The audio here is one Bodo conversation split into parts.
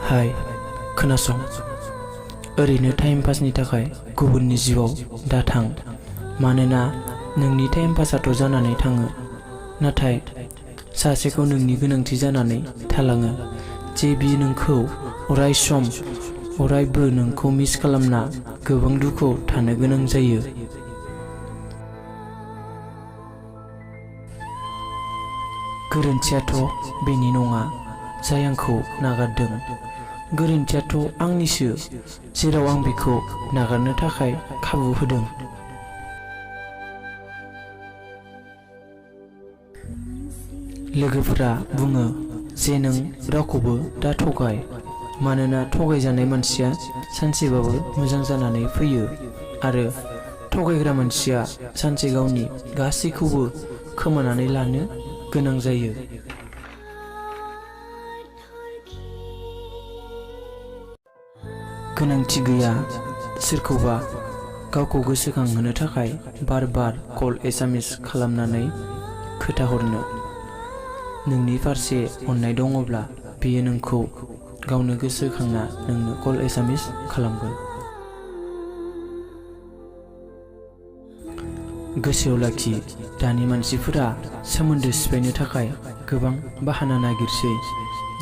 हाय खोनासं, ओरैनो टाइम पासनि थाखाय गुबुननि जिउआव दाथां, मानोना नोंनि टाइम पासआथ' जानानै थाङो, नाथाय सासेखौ नोंनि गोनांथि जानानै थालाङो जे बियो नोंखौ अरायबो नोंखौ मिस खालामना गोबां दुखुआव थानो गोनां जायो। गोरोन्थियाथ' बेनि नङा जाय आंखौ नागारदों, गोरोन्थियाथ' आंनिसो जेराव आं बिखौ नागारनो थाखाय खाबु होदों। लोगोफोरा बुङो जे नों रावखौबो दा थगाय, मानोना थगायजानाय मानसिया सानसेबाबो मोजां जानानै फैयो आरो थगायग्रा मानसिया सानसे गावनि गासैखौबो खोमानानै लानो गोनां जायो। गोनांथि गैया सोरखौबा गावखौ गोसोखांहोनो थाखाय बार बार कल एसामिस खालामनानै खोथा हरनो। नोंनि फारसे अननाय दङब्ला बियो नोंखौ गावनो गोसोखांना नोंनो कल एसामिस खालामगोन। गोसोआव लाखि, दानि मानसिफोरा सोमोन्दो सिफायनो थाखाय गोबां बाहाना नागिरसै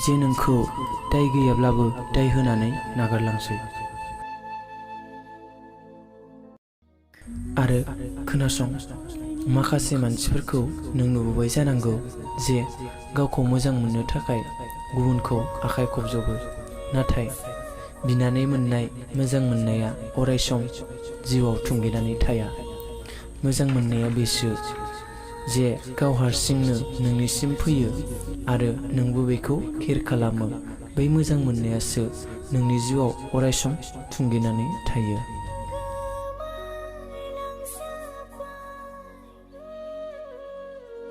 जे नोंखौ दाय गैयाब्लाबो दाय होनानै नागारलांसै। आरो खोनासं, माखासे मानसिफोरखौ नों नुबोबाय जानांगौ जे गावखौ मोजां मोननो थाखाय गुबुनखौ आखाइ खबजबो, नाथाय बिनानै मोननाय मोजां मोननाया अरायसम जिउआव थुंगेनानै थाया। मोजां मोननाया बेसो जे गाव हारसिंनो नोंनिसिम फैयो आरो नोंबो बेखौ केयार खालामो। बै मोजां मोननायासो नोंनि जिउआव अरायसम थुंगेनानै थायो।